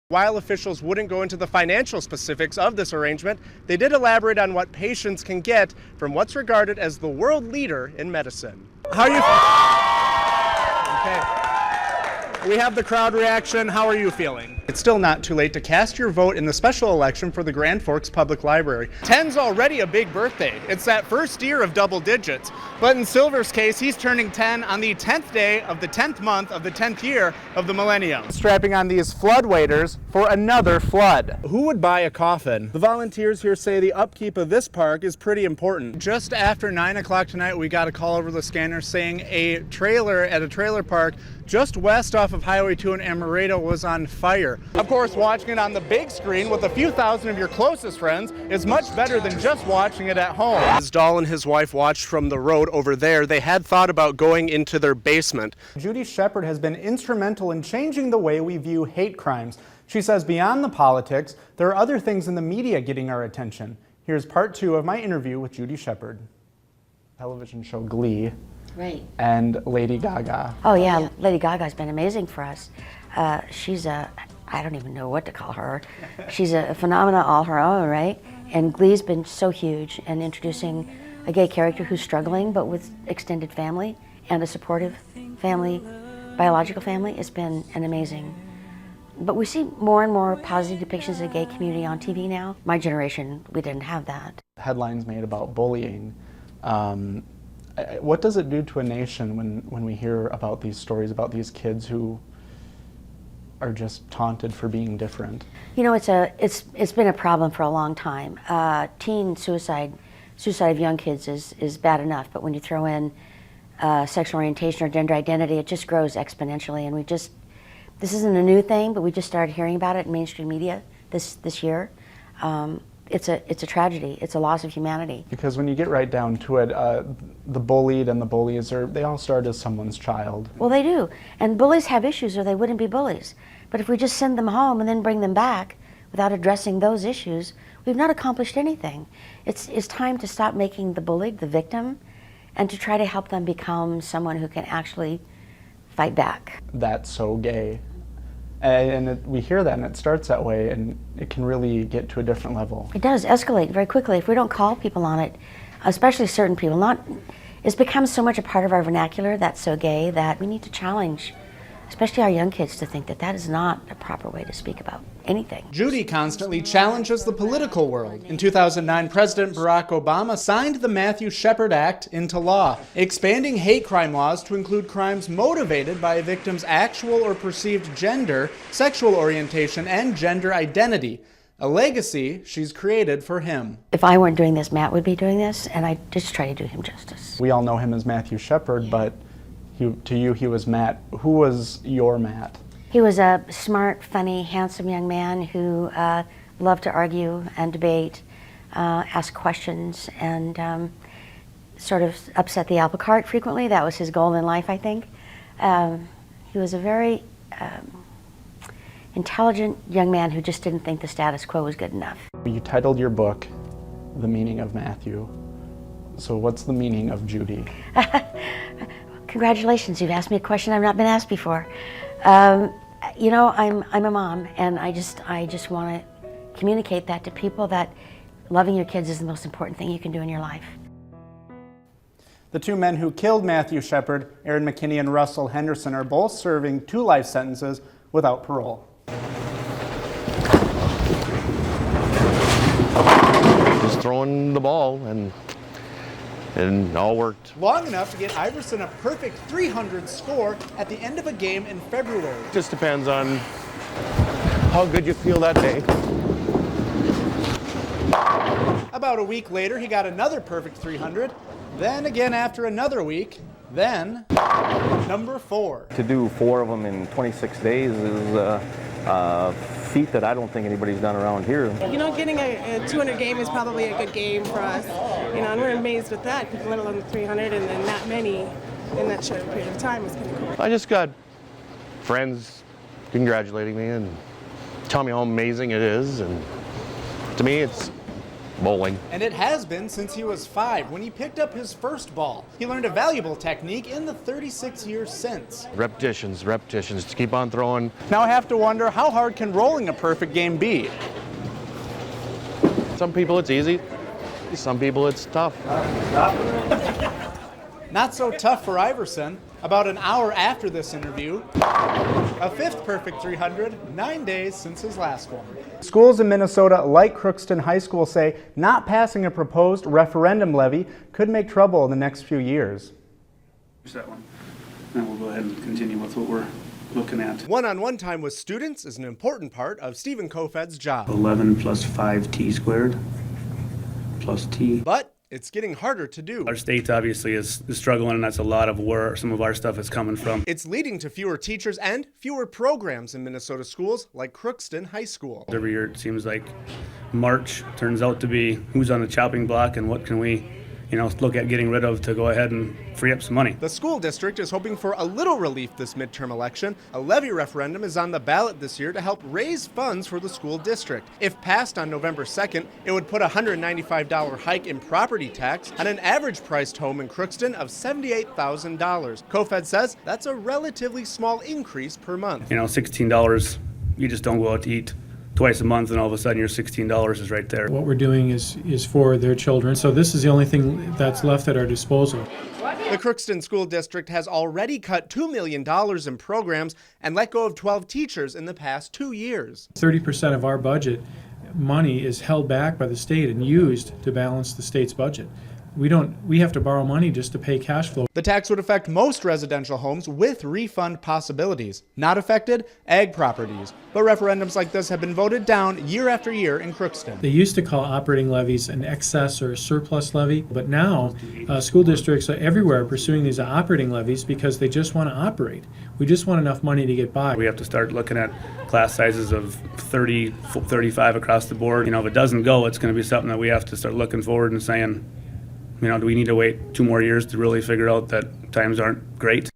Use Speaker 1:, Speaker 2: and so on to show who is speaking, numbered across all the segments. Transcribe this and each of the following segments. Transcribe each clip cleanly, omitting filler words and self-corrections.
Speaker 1: While officials wouldn't go into the financial specifics of this arrangement, they did elaborate on what patients can get from what's regarded as the world leader in medicine. How are you? Okay. We have the crowd reaction. How are you feeling? It's still not too late to cast your vote in the special election for the Grand Forks Public Library. 10's already a big birthday. It's that first year of double digits. But in Silver's case, he's turning 10 on the 10th day of the 10th month of the 10th year of the millennium. Strapping on these flood waders for another flood. Who would buy a coffin? The volunteers here say the upkeep of this park is pretty important. Just after 9 o'clock tonight, we got a call over the scanner saying a trailer at a trailer park just west off of Highway 2 in Amarillo was on fire. Of course, watching it on the big screen with a few thousand of your closest friends is much better than just watching it at home. As Dahl and his wife watched from the road over there, they had thought about going into their basement. Judy Shepard has been instrumental in changing the way we view hate crimes. She says beyond the politics, there are other things in the media getting our attention. Here's part 2 of my interview with Judy Shepard. Television show Glee.
Speaker 2: Right.
Speaker 1: And Lady Gaga.
Speaker 2: Oh yeah, Lady Gaga's been amazing for us. She's I don't even know what to call her. She's a phenomena all her own, right? And Glee's been so huge in introducing a gay character who's struggling, but with extended family and a supportive family, biological family. It's been an amazing. But we see more and more positive depictions of the gay community on TV now. My generation, we didn't have that.
Speaker 1: Headlines made about bullying. What does it do to a nation when we hear about these stories about these kids who are just taunted for being different?
Speaker 2: You know, it's been a problem for a long time. Teen suicide of young kids is bad enough, but when you throw in sexual orientation or gender identity, it just grows exponentially. And this isn't a new thing, but we just started hearing about it in mainstream media this year. It's a tragedy. It's a loss of humanity. Because when you get right down to it, the bullied and the bullies they all start as someone's child. Well, they do. And bullies have issues or they wouldn't be bullies. But if we just send them home and then bring them back without addressing those issues, we've not accomplished anything. It's time to stop making the bullied the victim and to try to help them become someone who can actually fight back. That's so gay. And we hear that, and it starts that way, and it can really get to a different level. It does escalate very quickly if we don't call people on it, especially certain people. It's become so much a part of our vernacular, that's so gay, that we need to challenge, especially our young kids, to think that that is not a proper way to speak about anything. Judy constantly challenges the political world. In 2009, President Barack Obama signed the Matthew Shepard Act into law, expanding hate crime laws to include crimes motivated by a victim's actual or perceived gender, sexual orientation, and gender identity. A legacy she's created for him. If I weren't doing this, Matt would be doing this, and I just try to do him justice. We all know him as Matthew Shepard, yeah. But to you, he was Matt. Who was your Matt? He was a smart, funny, handsome young man who loved to argue and debate, ask questions, and sort of upset the apple cart frequently. That was his goal in life, I think. He was a very intelligent young man who just didn't think the status quo was good enough. You titled your book, The Meaning of Matthew. So what's the meaning of Judy? Congratulations, you've asked me a question I've not been asked before. You know, I'm a mom, and I just want to communicate that to people, that loving your kids is the most important thing you can do in your life. The two men who killed Matthew Shepard, Aaron McKinney and Russell Henderson, are both serving 2 life sentences without parole.
Speaker 3: Just throwing the ball and all worked.
Speaker 1: Long enough to get Iverson a perfect 300 score at the end of a game in February.
Speaker 3: Just depends on how good you feel that day.
Speaker 1: About a week later, he got another perfect 300. Then again after another week. Then, number 4.
Speaker 4: To do 4 of them in 26 days is a feat that I don't think anybody's done around here.
Speaker 5: You know, getting a 200 game is probably a good game for us. You know, and we're amazed with that, because let alone the 300 and then that many in that short period of time was kind of cool.
Speaker 3: I just got friends congratulating me and telling me how amazing it is, and to me it's bowling.
Speaker 1: And it has been since he was 5 when he picked up his first ball. He learned a valuable technique in the 36 years since.
Speaker 3: Repetitions, to keep on throwing.
Speaker 1: Now I have to wonder, how hard can rolling a perfect game be?
Speaker 3: Some people it's easy, some people it's tough.
Speaker 1: Not so tough for Iverson. About an hour after this interview, a 5th perfect 300, 9 days since his last one. Schools in Minnesota, like Crookston High School, say not passing a proposed referendum levy could make trouble in the next few years.
Speaker 6: That one. Then we'll go ahead and continue with what we're looking at.
Speaker 1: One-on-one time with students is an important part of Stephen Kofed's job.
Speaker 6: 11 plus 5t squared plus t.
Speaker 1: But it's getting harder to do.
Speaker 6: Our state obviously is struggling, and that's a lot of where some of our stuff is coming from.
Speaker 1: It's leading to fewer teachers and fewer programs in Minnesota schools like Crookston High School.
Speaker 6: Every year it seems like March turns out to be who's on the chopping block and what can we look at getting rid of to go ahead and free up some money.
Speaker 1: The school district is hoping for a little relief this midterm election. A levy referendum is on the ballot this year to help raise funds for the school district. If passed on November 2nd, it would put a $195 hike in property tax on an average priced home in Crookston of $78,000. Kofed says that's a relatively small increase per month.
Speaker 6: $16, you just don't go out to eat twice a month and all of a sudden your $16 is right there.
Speaker 7: What we're doing is for their children, so this is the only thing that's left at our disposal.
Speaker 1: The Crookston School District has already cut $2 million in programs and let go of 12 teachers in the past 2 years.
Speaker 7: 30% of our budget money is held back by the state and used to balance the state's budget. We have to borrow money just to pay cash flow.
Speaker 1: The tax would affect most residential homes with refund possibilities. Not affected, ag properties. But referendums like this have been voted down year after year in Crookston.
Speaker 7: They used to call operating levies an excess or a surplus levy, but now school districts everywhere are pursuing these operating levies because they just want to operate. We just want enough money to get by.
Speaker 6: We have to start looking at class sizes of 30, 35 across the board. If it doesn't go, it's going to be something that we have to start looking forward and saying, do we need to wait 2 more years to really figure out that times aren't great?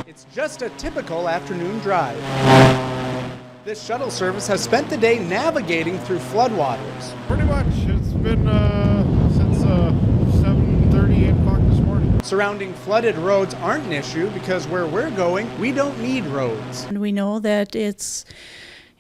Speaker 1: It's just a typical afternoon drive. This shuttle service has spent the day navigating through floodwaters.
Speaker 8: Pretty much. It's been since 7:30, 8 o'clock this morning.
Speaker 1: Surrounding flooded roads aren't an issue because where we're going, we don't need roads.
Speaker 9: And we know that it's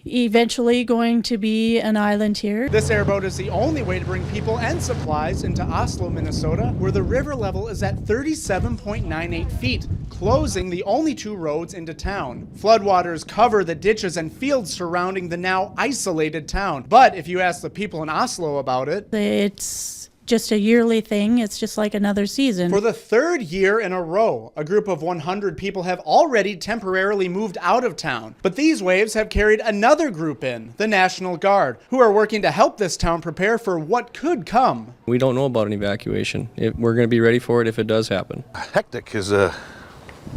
Speaker 9: eventually going to be an island here.
Speaker 1: This airboat is the only way to bring people and supplies into Oslo, Minnesota, where the river level is at 37.98 feet, closing the only 2 roads into town. Floodwaters cover the ditches and fields surrounding the now isolated town. But if you ask the people in Oslo about it,
Speaker 9: It's just a yearly thing. It's just like another season.
Speaker 1: for the 3rd year in a row, a group of 100 people have already temporarily moved out of town. But these waves have carried another group in, the National Guard, who are working to help this town prepare for what could come.
Speaker 10: We don't know about an evacuation. We're going to be ready for it if it does happen.
Speaker 8: Hectic is a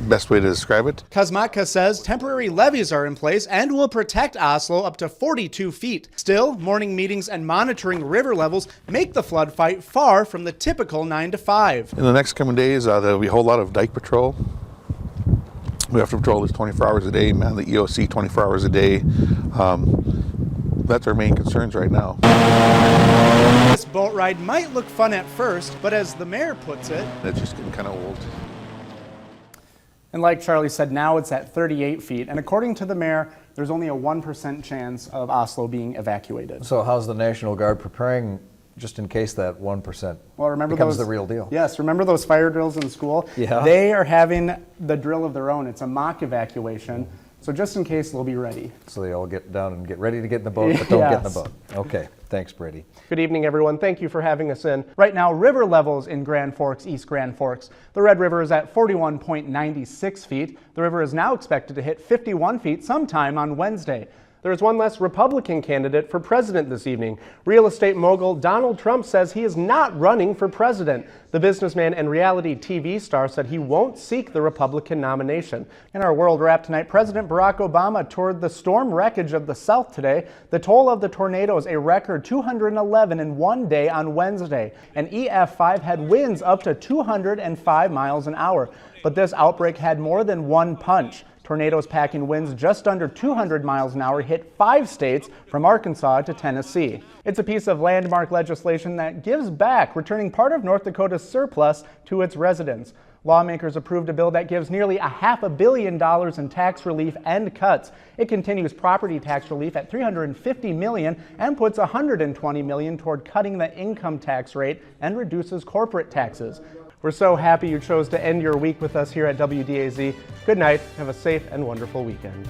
Speaker 8: best way to describe it.
Speaker 1: Kazmatka says temporary levees are in place and will protect Oslo up to 42 feet. Still, morning meetings and monitoring river levels make the flood fight far from the typical 9 to 5.
Speaker 8: In the next coming days, there'll be a whole lot of dike patrol. We have to patrol this 24 hours a day, man, the EOC 24 hours a day. That's our main concerns right now.
Speaker 1: This boat ride might look fun at first, but as the mayor puts it,
Speaker 8: It's just getting kind of old.
Speaker 1: and like Charlie said, now it's at 38 feet. And according to the mayor, there's only a 1% chance of Oslo being evacuated.
Speaker 11: So how's the National Guard preparing just in case that 1%
Speaker 1: Well, remember
Speaker 11: becomes
Speaker 1: those,
Speaker 11: the real deal?
Speaker 1: Yes, remember those fire drills in school?
Speaker 11: Yeah.
Speaker 1: They are having the drill of their own. It's a mock evacuation. So just in case, they'll be ready.
Speaker 11: So they all get down and get ready to get in the boat, but don't get in the
Speaker 1: Yes.
Speaker 11: boat. Okay, thanks, Brady.
Speaker 1: Good evening, everyone. Thank you for having us in. Right now, river levels in Grand Forks, East Grand Forks. The Red River is at 41.96 feet. The river is now expected to hit 51 feet sometime on Wednesday. There is one less Republican candidate for president this evening. Real estate mogul Donald Trump says he is not running for president. The businessman and reality TV star said he won't seek the Republican nomination. In our World Wrap tonight, President Barack Obama toured the storm wreckage of the South today. The toll of the tornadoes, a record 211 in one day on Wednesday. An EF5 had winds up to 205 miles an hour. But this outbreak had more than one punch. Tornadoes packing winds just under 200 miles an hour hit 5 states from Arkansas to Tennessee. It's a piece of landmark legislation that gives back, returning part of North Dakota's surplus to its residents. Lawmakers approved a bill that gives nearly $500 million in tax relief and cuts. It continues property tax relief at $350 million and puts $120 million toward cutting the income tax rate and reduces corporate taxes. We're so happy you chose to end your week with us here at WDAZ. Good night. Have a safe and wonderful weekend.